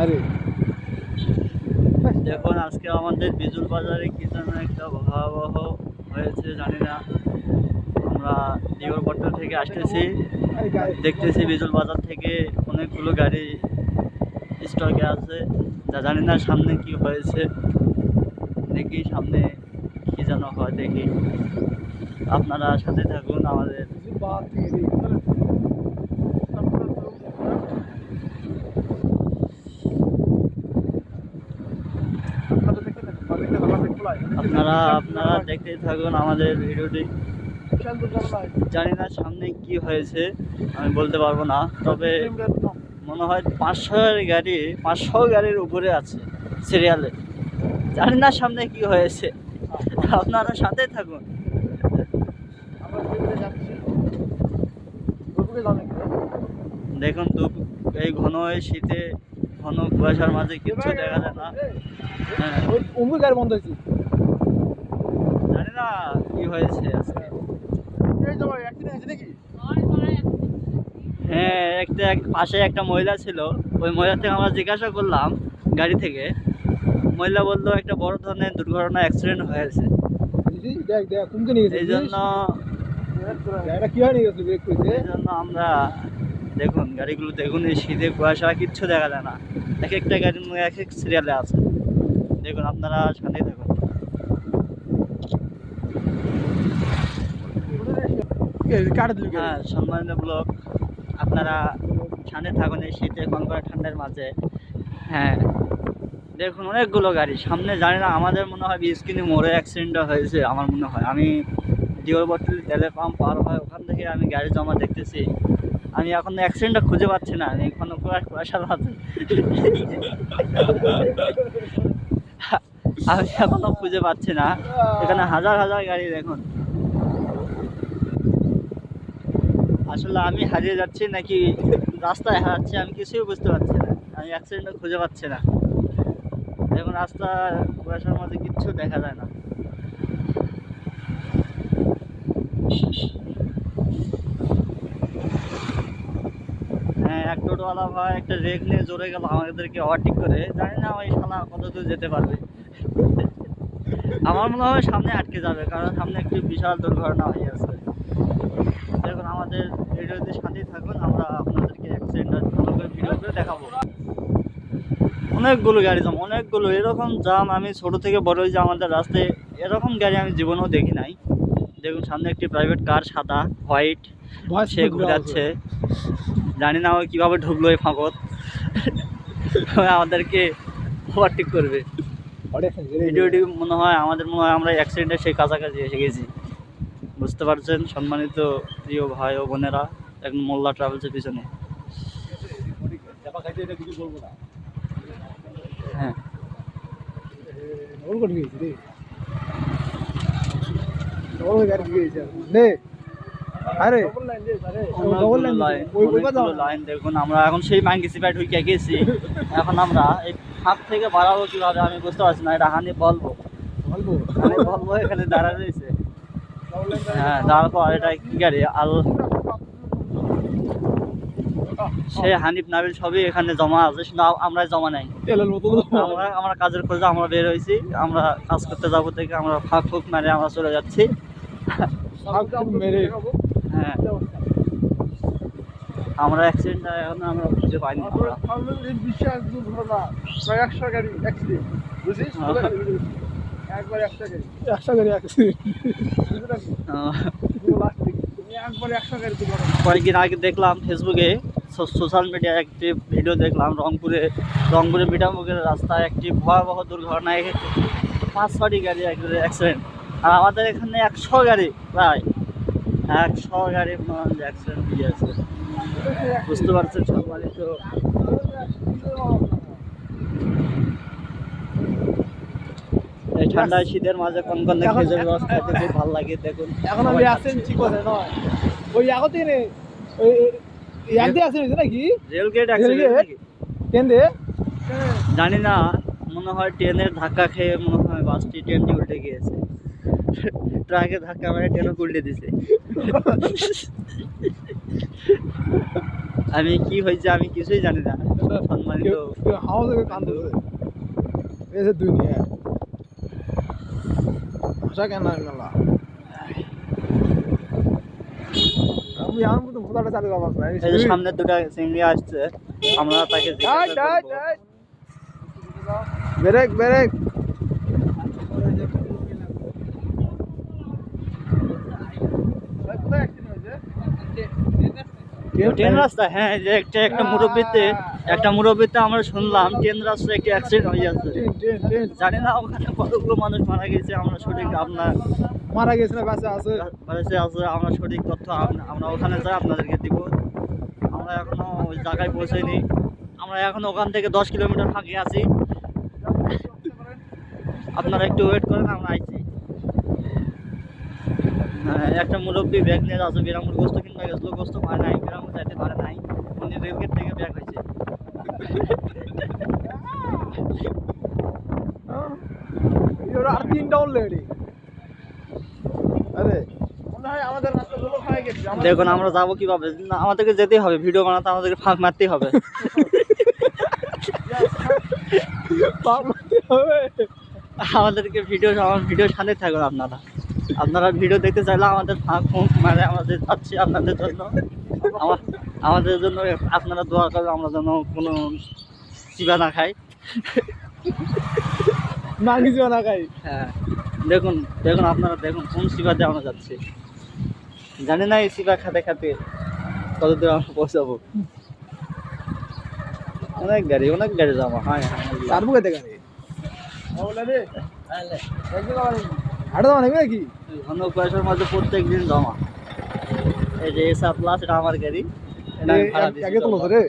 আরে দেখুন আজকে আমাদের বিজুল বাজারে কি যেন একটা ভয়াবহ হয়েছে জানি না। আমরা দিগরপট্টন থেকে আসতেছি, দেখতেছি বিজুল বাজার থেকে অনেকগুলো গাড়ি স্টকে আছে, যা জানি না সামনে কি হয়েছে। দেখি সামনে কি যেন হয়, দেখি আপনারা সাথে থাকুন আমাদের। আপনারা আপনারা দেখতেই থাকুন আমাদের ভিডিওটি। জানি না সামনে কি হয়েছে, আমি বলতে পারবো না, তবে মনে হয় 500 গাড়ির উপরে আছে সিরিয়ালে। জানি না সামনে কি হয়েছে, আপনারা সাথে থাকুন। দেখুন এই ঘন শীতে ঘন কুয়াশার মাঝে কিচ্ছু দেখা যায় না। হ্যাঁ, গাড়ি বন্ধ হয়েছে। জানি না কি হয়েছে আজকে। হ্যাঁ, একটা পাশে একটা মহিলা ছিল, ওই মহিলা থেকে আমরা জিজ্ঞাসা করলাম গাড়ি থেকে। মহিলা বললো একটা বড় ধরনের দুর্ঘটনা, অ্যাক্সিডেন্ট হয়েছে। এই জন্য আমরা দেখুন গাড়িগুলো দেখুন, এই শীতে কুয়াশা কিচ্ছু দেখা যায় না। এক একটা গাড়ির মধ্যে এক এক সিরিয়ালে আছে। দেখুন আপনারা সাথে থাকুন। হ্যাঁ, সম্মানিত ব্লগ, আপনারা সামনে থাকুন এই শীতে কনকনে ঠান্ডার মাঝে। হ্যাঁ, দেখুন অনেকগুলো গাড়ি সামনে, জানি না আমাদের মনে হয় 20 কিমি মোড়ে অ্যাক্সিডেন্টটা হয়েছে আমার মনে হয়। আমি দিগরপট্টলি তেলের পাম্প পার হয়, ওখান থেকে আমি গাড়ি জমা দেখতেছি। আমি এখন অ্যাক্সিডেন্টটা খুঁজে পাচ্ছি না, আমি কোনো কুয়াশার মাঝে আমি এখনো খুঁজে পাচ্ছি না। এখানে হাজার হাজার গাড়ি দেখুন। আসলে আমি হারিয়ে যাচ্ছি নাকি রাস্তায় হারাচ্ছি, আমি কিছুই বুঝতে পারছি না। আমি অ্যাক্সিডেন্টটা খুঁজে পাচ্ছি না। এখন রাস্তা কুয়াশার মধ্যে কিচ্ছু দেখা যায় না। হ্যাঁ, এক টোটোওয়ালা ভাই একটা রেক নিয়ে জোরে গেল, আমাদেরকে ওভারটেক করে। জানি না ওই শালা কত দূর যেতে পারবে। আমার মনে হয় সামনে আটকে যাবে, কারণ সামনে একটি বিশাল দুর্ঘটনা হয়ে আছে। দেখুন আমাদের ভিডিওতে সাথেই থাকুন, আমরা আপনাদেরকে অ্যাক্সিডেন্টটা ভালো করে ভিডিও করে দেখাবো। অনেকগুলো গাড়ি জাম, অনেকগুলো এরকম জাম আমি ছোট থেকে বড় হয়েছি আমাদের রাস্তায়, এরকম গাড়ি আমি জীবনেও দেখি নাই। দেখুন সামনে একটি প্রাইভেট কার সাদা হোয়াইট, সে ঘুরাচ্ছে। জানি না ওই কীভাবে ঢুকলো এই ফাঁকত, আমাদেরকে ওভারটেক করবে। ভিডিওটি মনে হয় আমরা অ্যাক্সিডেন্টের সেই কাছাকাছি এসে গেছি। বুঝতে পারছেন সম্মানিত প্রিয় ভাই ও বোনেরা, এখন মোল্লা ট্রাভেলসের পিছনে। হ্যাঁ, লাইন দেখুন। আমরা এখন সেই মাঙ্গিসিপায় ঢুকে গেছি। এখন আমরা এই ফাঁক থেকে বাড়াবো কিভাবে আমি বুঝতে পারছি না। এটা হানি বলবো এখানে দাঁড়া রয়েছে। হ্যাঁ, দাঁড়ার পর এটা কি গাড়ি সে হানিফ নাবিল সবই এখানে জমা আছে, শুধু আমরা জমা নাই। আমরা কাজের খোঁজে আমরা বের হয়েছি, আমরা কাজ করতে যাবো থেকে আমরা ফাঁক ফুক মারে আমরা চলে যাচ্ছি। হ্যাঁ, আমরা অ্যাক্সিডেন্টটা এখন আমরা খুঁজে পাইনি। কয়েকদিন আগে দেখলাম ফেসবুকে, সোশ্যাল মিডিয়ায় একটি ভিডিও দেখলাম, রংপুরে মিঠামুখের রাস্তায় একটি ভয়াবহ দুর্ঘটনায় 5-6টি গাড়ি অ্যাক্সিডেন্ট। আর আমাদের এখানে 100 গাড়ি, প্রায় 100 গাড়ি অ্যাক্সিডেন্ট হয়ে আছে। বুঝতে পারছেন সম্মানিত। এই ঠান্ডায় শীতের মাঝে কনকনে খেজুরের রস খেতে খুব ভালো লাগে। দেখুন এখন আমি আসেন ঠিক আছে নয় ওই আগতে নে ওই ইয়াতে আছে নাকি রেল গেট অ্যাক্সিডেন্ট নাকি কেন দে জানি না, মনে হয় ট্রেনের ধাক্কা খেয়ে মনে হয় বাসটি ট্রেনটি উল্টে গিয়েছে। ট্রাকে ধাক্কা মেরে ট্রেনও উল্টে দিছে। আমি কি হয়েছে আমি কিছুই জানি না। সম্মানিত হাওয়া থেকে কান্দছে এই যে দুনিয়া ভাষা কেন মেলা আমি আমার তো ভোলাটা চালু করবো না এই যে সামনে দুটো চিংড়ি আসছে, আমরা তাকে জিজ্ঞাসা করবো। ব্রেক ব্রেক ট্রেন রাস্তা, হ্যাঁ এই যে একটা মুরব্বিতে আমরা শুনলাম ট্রেন রাস্তায় একটি অ্যাক্সিডেন্ট হয়ে যাচ্ছে। জানি না ওখানে কতগুলো মানুষ মারা গেছে, আমরা সঠিক আপনার মারা গেছে না বাচ্চা আছে বাড়িতে আছে, আমরা সঠিক তথ্য আমরা ওখানে যাই আপনাদেরকে দিব। আমরা এখনো ওই জায়গায় পৌঁছাইনি, আমরা এখন ওখান থেকে 10 কিলোমিটার ফাঁকে আছি। আপনারা একটু ওয়েট করেন, আমরা আইছি। হ্যাঁ, একটা মুরব্বী ব্যাগ নিয়ে যাচ্ছে, বিরামুর গোস্ত কিনতে গেছিল, গোস্ত পায় নাই, বিরামুর যাইতে পারে নাই, উনি রেলগেট থেকে ব্যাগ হয়েছে। আর 3টা অলরেডি আরে মনে হয় আমাদের রাস্তা গুলো খাই গেছে দেখুন আমরা যাবো কিভাবে, না, আমাদেরকে যেতেই হবে, ভিডিও বানাতে আমাদেরকে ফাঁক মারতেই হবে। আমাদেরকে ভিডিও সাথে থাকুন আপনারা ভিডিও দেখতে চাইলে আমাদের ফাঁক ফুঁক মানে আমাদের যাচ্ছি আপনাদের জন্য। আমাদের জন্য আপনারা দোয়া করবেন, আমরা যেন কোনো চিবা না খাই। না কিছু না খাই হ্যাঁ, দেখুন আপনারা দেখুন কোন সিবাতে আমরা যাচ্ছি। জানি না এই সিবা খাতে খাতে কতদূর আমরা পৌঁছাবো। অনেক গাড়ি জমা। হ্যাঁ চারবো খেতে গাড়ি হাঁটা দেওয়া নেবে নাকি ঘন কুয়াশার মধ্যে প্রত্যেক দিন জমা। এই যে এসা প্লাস, এটা আমার গাড়ি, এটা আমি ভাড়া দিয়েছি। আগে তো রে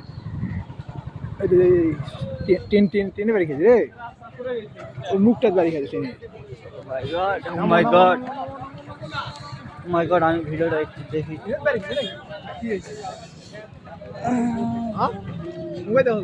টেনে বাড়ি খেয়েছি রে ওই মুখটা বাড়ি খেয়েছি টেনে মাই গড, আমি ভিডিওটা একটু দেখি। মোবাইল দেখো